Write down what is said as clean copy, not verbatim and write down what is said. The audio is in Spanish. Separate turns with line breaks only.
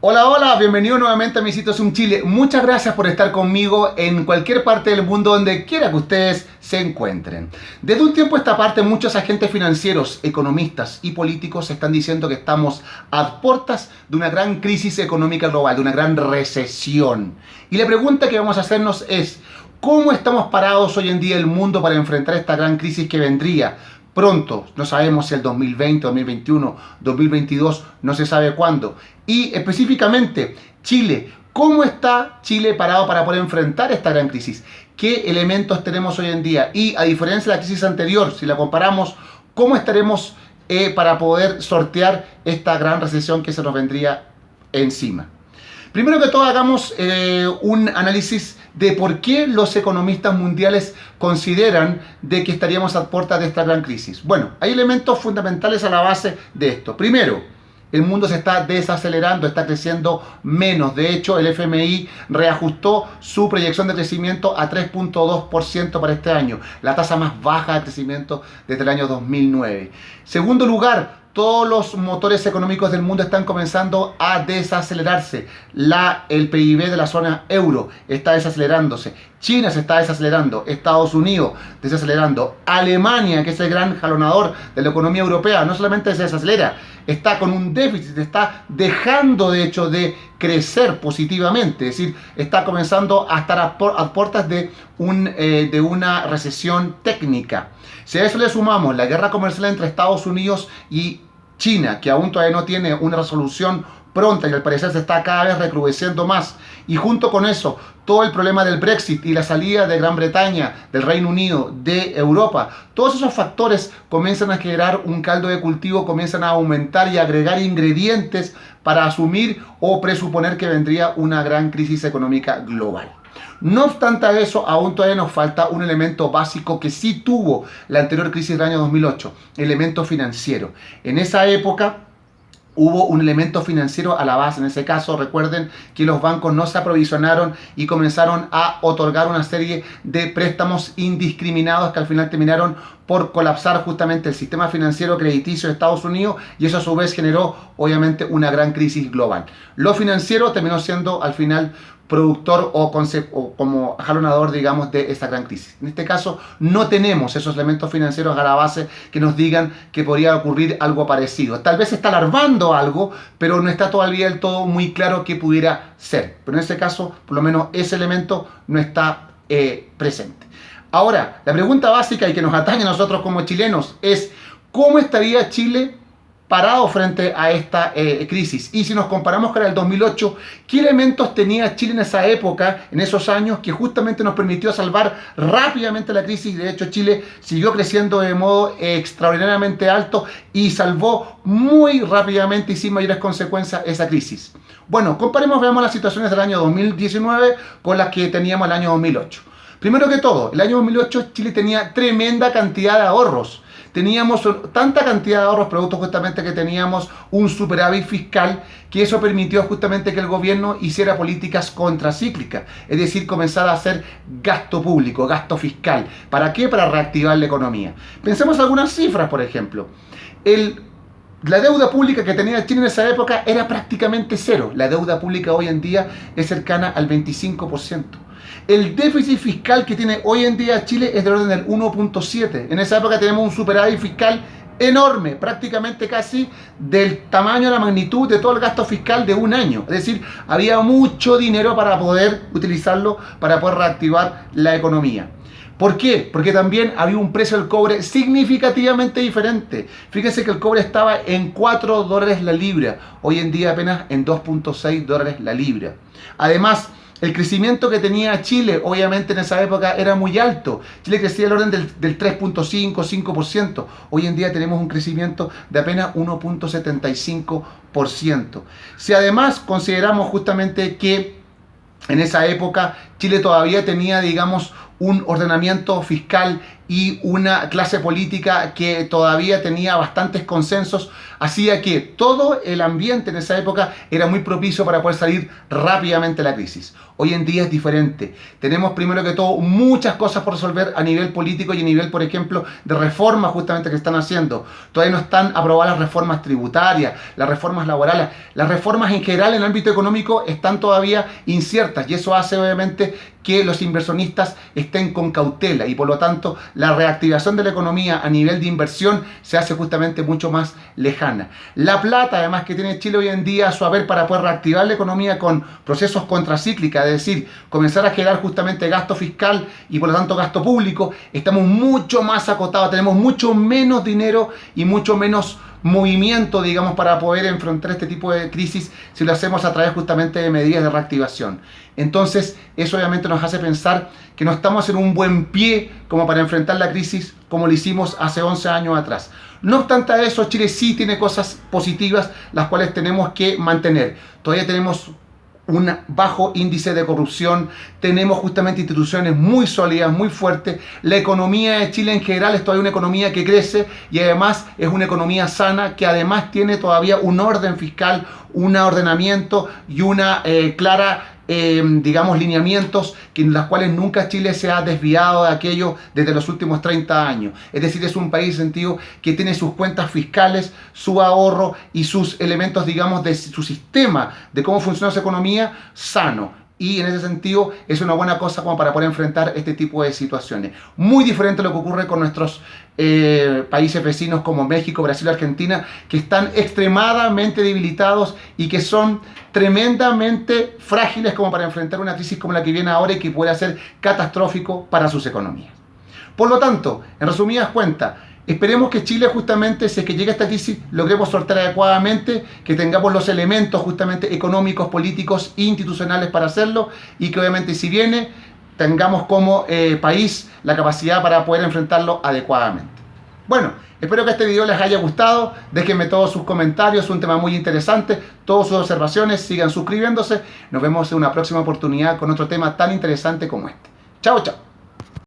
Hola, hola, bienvenido nuevamente a mi sitio Zoom Chile. Muchas gracias por estar conmigo en cualquier parte del mundo donde quiera que ustedes se encuentren. Desde un tiempo a esta parte, muchos agentes financieros, economistas y políticos están diciendo que estamos a puertas de una gran crisis económica global, de una gran recesión. Y la pregunta que vamos a hacernos es, ¿cómo estamos parados hoy en día el mundo para enfrentar esta gran crisis que vendría? Pronto, no sabemos si el 2020, 2021, 2022, no se sabe cuándo. Y específicamente, Chile, ¿cómo está Chile parado para poder enfrentar esta gran crisis? ¿Qué elementos tenemos hoy en día? Y a diferencia de la crisis anterior, si la comparamos, ¿cómo estaremos para poder sortear esta gran recesión que se nos vendría encima? Primero que todo, hagamos un análisis de por qué los economistas mundiales consideran de que estaríamos a puertas de esta gran crisis. Bueno, hay elementos fundamentales a la base de esto. Primero, el mundo se está desacelerando, está creciendo menos. De hecho, el FMI reajustó su proyección de crecimiento a 3.2% para este año, la tasa más baja de crecimiento desde el año 2009. Segundo lugar, todos los motores económicos del mundo están comenzando a desacelerarse. El PIB de la zona euro está desacelerándose. China se está desacelerando. Estados Unidos desacelerando. Alemania, que es el gran jalonador de la economía europea, no solamente se desacelera, está con un déficit, está dejando de hecho de crecer positivamente. Es decir, está comenzando a estar a puertas de una recesión técnica. Si a eso le sumamos la guerra comercial entre Estados Unidos y China, que aún todavía no tiene una resolución pronta y al parecer se está cada vez recrudeciendo más, y junto con eso todo el problema del Brexit y la salida de Gran Bretaña, del Reino Unido, de Europa, todos esos factores comienzan a generar un caldo de cultivo, comienzan a aumentar y agregar ingredientes para asumir o presuponer que vendría una gran crisis económica global. No obstante eso, aún todavía nos falta un elemento básico que sí tuvo la anterior crisis del año 2008, elemento financiero. En esa época hubo un elemento financiero a la base. En ese caso, recuerden que los bancos no se aprovisionaron y comenzaron a otorgar una serie de préstamos indiscriminados que al final terminaron por colapsar justamente el sistema financiero crediticio de Estados Unidos, y eso a su vez generó obviamente una gran crisis global. Lo financiero terminó siendo al final productor o como jalonador, digamos, de esta gran crisis. En este caso, no tenemos esos elementos financieros a la base que nos digan que podría ocurrir algo parecido. Tal vez se está alarmando algo, pero no está todavía del todo muy claro qué pudiera ser. Pero en este caso, por lo menos ese elemento no está presente. Ahora, la pregunta básica y que nos atañe a nosotros como chilenos es: ¿cómo estaría Chile parado frente a esta crisis? Y si nos comparamos con el 2008, ¿qué elementos tenía Chile en esa época, en esos años, que justamente nos permitió salvar rápidamente la crisis? De hecho, Chile siguió creciendo de modo extraordinariamente alto y salvó muy rápidamente y sin mayores consecuencias esa crisis. Bueno, comparemos, veamos las situaciones del año 2019 con las que teníamos el año 2008. Primero que todo, el año 2008 Chile tenía tremenda cantidad de ahorros. Teníamos tanta cantidad de ahorros, producto justamente que teníamos un superávit fiscal, que eso permitió justamente que el gobierno hiciera políticas contracíclicas, es decir, comenzara a hacer gasto público, gasto fiscal. ¿Para qué? Para reactivar la economía. Pensemos algunas cifras, por ejemplo. La deuda pública que tenía Chile en esa época era prácticamente cero. La deuda pública hoy en día es cercana al 25%. El déficit fiscal que tiene hoy en día Chile es del orden del 1.7. En esa época tenemos un superávit fiscal enorme, prácticamente casi del tamaño, la magnitud de todo el gasto fiscal de un año. Es decir, había mucho dinero para poder utilizarlo, para poder reactivar la economía. ¿Por qué? Porque también había un precio del cobre significativamente diferente. Fíjense que el cobre estaba en $4 la libra, hoy en día apenas en $2.6 la libra. Además, el crecimiento que tenía Chile, obviamente en esa época era muy alto. Chile crecía al orden del 3.5%. Hoy en día tenemos un crecimiento de apenas 1.75%. Si además consideramos justamente que en esa época Chile todavía tenía, digamos, un ordenamiento fiscal y una clase política que todavía tenía bastantes consensos, hacía que todo el ambiente en esa época era muy propicio para poder salir rápidamente de la crisis. Hoy en día es diferente. Tenemos primero que todo muchas cosas por resolver a nivel político y a nivel, por ejemplo, de reformas justamente que están haciendo. Todavía no están aprobadas las reformas tributarias, las reformas laborales, las reformas en general en el ámbito económico están todavía inciertas y eso hace obviamente que los inversionistas estén con cautela y por lo tanto la reactivación de la economía a nivel de inversión se hace justamente mucho más lejana. La plata además que tiene Chile hoy en día a su haber para poder reactivar la economía con procesos contracíclicos, es decir, comenzar a generar justamente gasto fiscal y por lo tanto gasto público, estamos mucho más acotados, tenemos mucho menos dinero y mucho menos movimiento, digamos, para poder enfrentar este tipo de crisis si lo hacemos a través justamente de medidas de reactivación. Entonces, eso obviamente nos hace pensar que no estamos en un buen pie como para enfrentar la crisis como lo hicimos hace 11 años atrás. No obstante a eso, Chile sí tiene cosas positivas las cuales tenemos que mantener. Todavía tenemos un bajo índice de corrupción, tenemos justamente instituciones muy sólidas, muy fuertes, la economía de Chile en general es todavía una economía que crece y además es una economía sana que además tiene todavía un orden fiscal, un ordenamiento y una clara digamos, lineamientos en los cuales nunca Chile se ha desviado de aquello desde los últimos 30 años. Es decir, es un país en sentido que tiene sus cuentas fiscales, su ahorro y sus elementos, digamos, de su sistema de cómo funciona su economía sano. Y en ese sentido es una buena cosa como para poder enfrentar este tipo de situaciones. Muy diferente a lo que ocurre con nuestros países vecinos como México, Brasil, Argentina, que están extremadamente debilitados y que son tremendamente frágiles como para enfrentar una crisis como la que viene ahora y que puede ser catastrófico para sus economías. Por lo tanto, en resumidas cuentas, esperemos que Chile justamente, si es que llega a esta crisis, logremos sortear adecuadamente, que tengamos los elementos justamente económicos, políticos e institucionales para hacerlo y que obviamente si viene, tengamos como país la capacidad para poder enfrentarlo adecuadamente. Bueno, espero que este video les haya gustado, déjenme todos sus comentarios, es un tema muy interesante, todas sus observaciones, sigan suscribiéndose, nos vemos en una próxima oportunidad con otro tema tan interesante como este. Chao, chao.